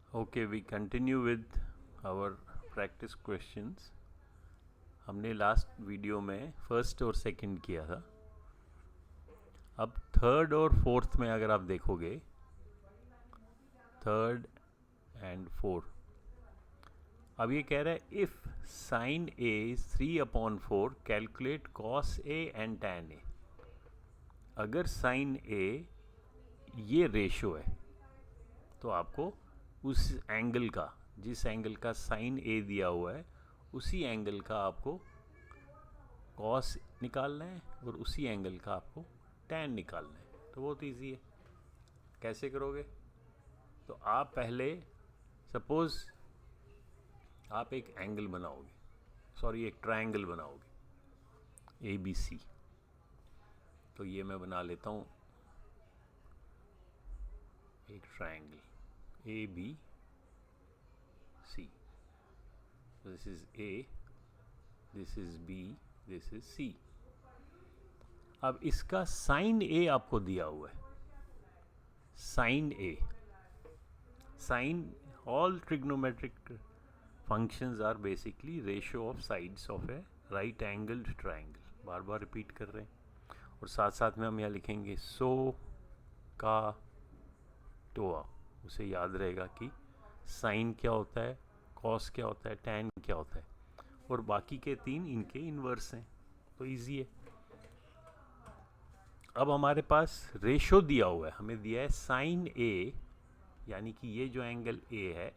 Okay, we continue with our practice questions. हमने last video में first और second किया था। अब थर्ड और फोर्थ में अगर आप देखोगे, थर्ड एंड फोर्थ, अब ये कह रहा है if sine A is 3/4 calculate cos A and tan A. अगर साइन ए ये रेशो है तो आपको उस एंगल का, जिस एंगल का साइन ए दिया हुआ है उसी एंगल का आपको कॉस निकालना है और उसी एंगल का आपको टैन निकालना है। तो बहुत इजी है। कैसे करोगे? तो आप पहले सपोज़ आप एक एंगल बनाओगे, सॉरी एक ट्रायंगल बनाओगे ABC। तो ये मैं बना लेता हूँ एक triangle ABC। This is A, this is B, this is C। अब इसका साइन A आपको दिया हुआ है। Sine A, sine, all trigonometric functions are basically ratio of sides of a right angled triangle। Bar bar repeat कर रहे हैं। और साथ साथ में हम यहाँ लिखेंगे सो का टोआ। उसे याद रहेगा कि साइन क्या होता है, कॉस क्या होता है, टैन क्या होता है, और बाकी के तीन इनके इन्वर्स हैं। तो इजी है। अब हमारे पास रेशो दिया हुआ है, हमें दिया है साइन ए, यानी कि ये जो एंगल ए है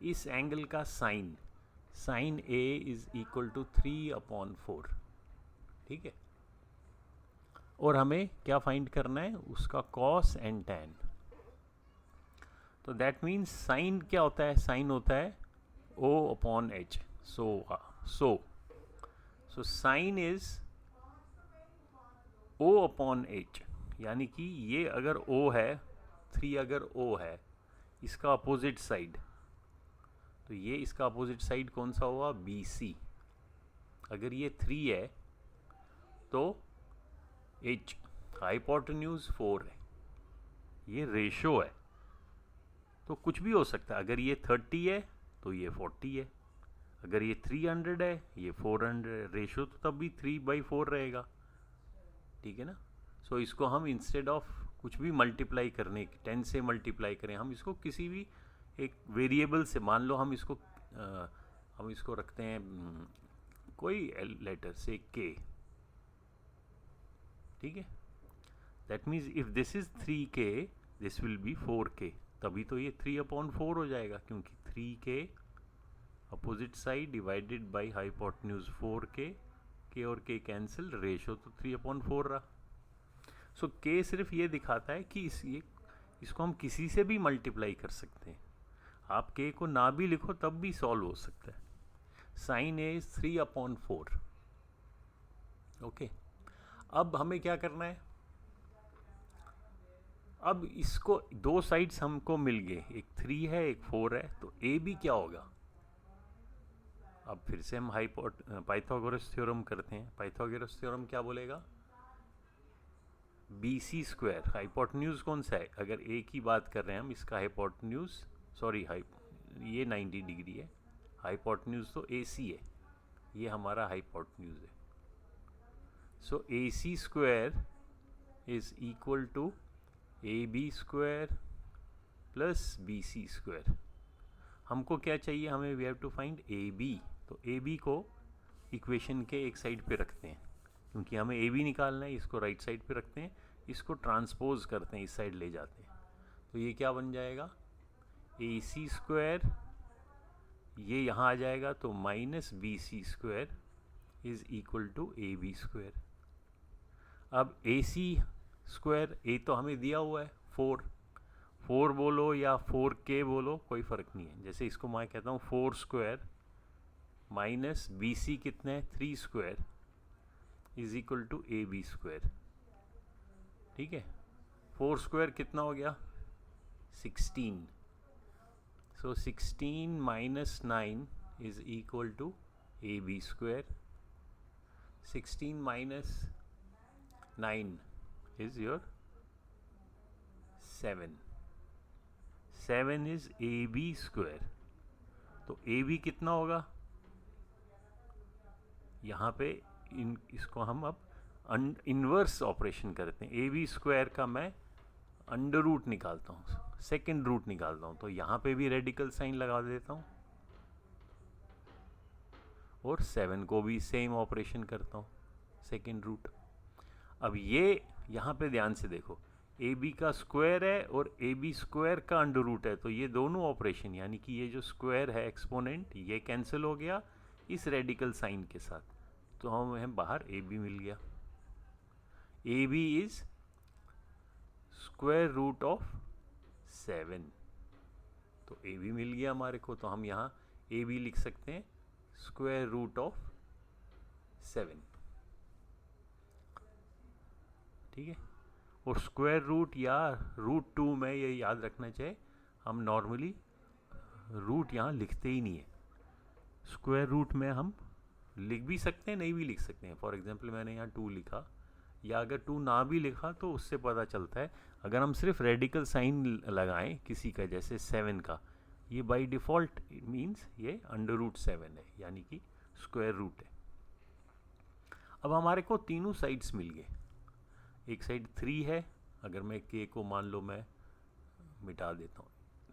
इस एंगल का sine, sine A is equal to 3/4। ठीक है। और हमें क्या फाइंड करना है, उसका कॉस एंड टैन। तो दैट मीन्स साइन क्या होता है, साइन होता है O/H। So sine is O/H, यानी कि ये अगर O है, 3 अगर O है, इसका अपोजिट साइड, तो ये इसका अपोजिट साइड कौन सा हुआ, BC। अगर ये 3 है तो H, हाइपोटेन्यूज 4 है, ये रेशो है। तो कुछ भी हो सकता है। अगर ये 30 है तो ये 40 है, अगर ये 300 है, ये 400 है, रेशो तो तब भी 3/4 रहेगा। ठीक है ना। सो इसको हम इंस्टेड ऑफ कुछ भी मल्टीप्लाई करने, 10 से मल्टीप्लाई करें, हम इसको किसी भी एक वेरिएबल से, मान लो हम इसको रखते हैं कोई लेटर से K। ठीक है। That means if this is 3K, this will be 4K। तभी तो ये 3/4 हो जाएगा, क्योंकि 3K opposite side divided by hypotenuse 4K। K और K कैंसिल, रेशो तो 3/4 रहा। सो K सिर्फ ये दिखाता है कि इसको हम किसी से भी मल्टीप्लाई कर सकते हैं। आप K को ना भी लिखो तब भी सॉल्व हो सकता है। Sine A is 3/4। ओके। अब हमें क्या करना है, अब इसको दो साइड्स हमको मिल गए, एक 3 है एक 4 है, तो ए बी क्या होगा। अब फिर से हम पाइथागोरस थ्योरम करते हैं। पाइथागोरस थ्योरम क्या बोलेगा, BC स्क्वायर, हाइपोटेन्यूज कौन सा है, अगर ए की बात कर रहे हैं हम, इसका हाइपोटेन्यूज, सॉरी ये 90 डिग्री है, हाइपोटेन्यूज तो AC है, ये हमारा हाइपोटेन्यूज है। So AC square is equal to AB square plus BC square. हमको क्या चाहिए, हमें we have to find AB। तो AB को इक्वेशन के एक साइड पे रखते हैं, क्योंकि हमें AB निकालना है। इसको राइट साइड पे रखते हैं, इसको ट्रांसपोज करते हैं, इस साइड ले जाते हैं। तो ये क्या बन जाएगा, AC स्क्वायर, ये यहाँ आ जाएगा तो minus BC square is equal to AB square. अब AC स्क्वायर, ए तो हमें दिया हुआ है 4 बोलो या 4K बोलो, कोई फ़र्क नहीं है। जैसे इसको मैं कहता हूँ 4 स्क्वायर माइनस BC कितना है, 3 square is equal to AB square. ठीक है। 4 स्क्वायर कितना हो गया, 16। So 16 minus 9 is equal to AB square. 16 minus 9 is your 7। 7 is A B square, तो ए बी कितना होगा यहाँ पे, इसको हम अब इन्वर्स ऑपरेशन करते हैं। ए बी स्क्वायर का मैं अंडर रूट निकालता हूँ, सेकेंड रूट निकालता हूँ, तो यहाँ पे भी रेडिकल साइन लगा देता हूँ और 7 को भी सेम ऑपरेशन करता हूँ, सेकेंड रूट। अब ये यहाँ पे ध्यान से देखो, ए बी का स्क्वायर है और ए बी स्क्वायर का अंडर रूट है, तो ये दोनों ऑपरेशन यानी कि ये जो स्क्वायर है एक्सपोनेंट ये कैंसिल हो गया इस रेडिकल साइन के साथ, तो हमें बाहर ए बी मिल गया। A B is square root of 7, तो ए बी मिल गया हमारे को, तो हम यहाँ ए बी लिख सकते हैं स्क्वायर रूट ऑफ 7, ठीक है। और स्क्वायर रूट या रूट 2 में ये याद रखना चाहिए, हम नॉर्मली रूट यहाँ लिखते ही नहीं है। स्क्वायर रूट में हम लिख भी सकते हैं, नहीं भी लिख सकते हैं। फॉर एग्जांपल मैंने यहाँ 2 लिखा, या अगर 2 ना भी लिखा तो उससे पता चलता है, अगर हम सिर्फ रेडिकल साइन लगाएं किसी का, जैसे 7 का, ये बाय डिफ़ॉल्ट मीन्स ये अंडर रूट 7 है, यानी कि स्क्वायर रूट है। अब हमारे को तीनों साइड्स मिल गए। एक साइड 3 है, अगर मैं k को मान लो मैं मिटा देता हूँ,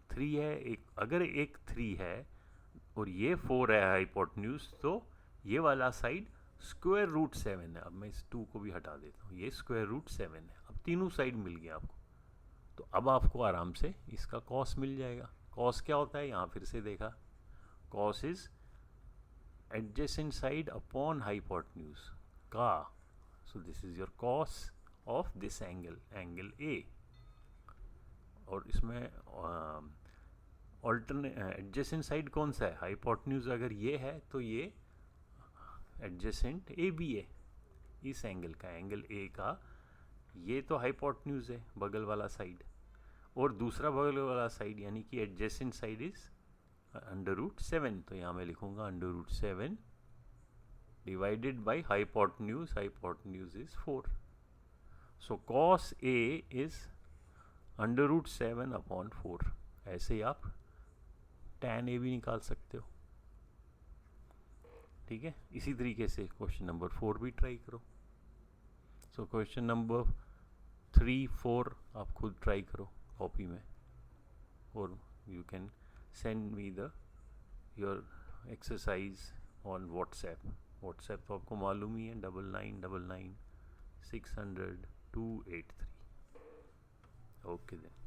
3 है एक, अगर एक 3 है और ये 4 है हाइपोटेन्यूज, तो ये वाला साइड स्क्वायर रूट 7 है। अब मैं इस 2 को भी हटा देता हूँ, ये स्क्वायर रूट 7 है। अब तीनों साइड मिल गया आपको, तो अब आपको आराम से इसका कॉस मिल जाएगा। कॉस क्या होता है, यहाँ फिर से देखा, cos is adjacent side upon hypotenuse का, so this is your cos of this angle, angle A. और इसमें एडजेसेंट साइड कौन सा है, हाइपोटेन्यूज अगर ये है तो ये एडजेसेंट ए बी है, इस एंगल का, एंगल ए का, ये तो हाइपोटेन्यूज है बगल वाला साइड, और दूसरा बगल वाला साइड यानी कि adjacent side is under root 7, तो यहाँ मैं लिखूंगा under root 7 divided by hypotenuse, hypotenuse is 4, so cos A is under root 7 upon 4। ऐसे ही आप tan ए भी निकाल सकते हो, ठीक है। इसी तरीके से क्वेश्चन नंबर 4 भी ट्राई करो। सो क्वेश्चन नंबर 3, 4 आप खुद ट्राई करो कॉपी में, और you can send me the your exercise on WhatsApp. WhatsApp तो आपको मालूम ही है, 9999 600 283। Okay then.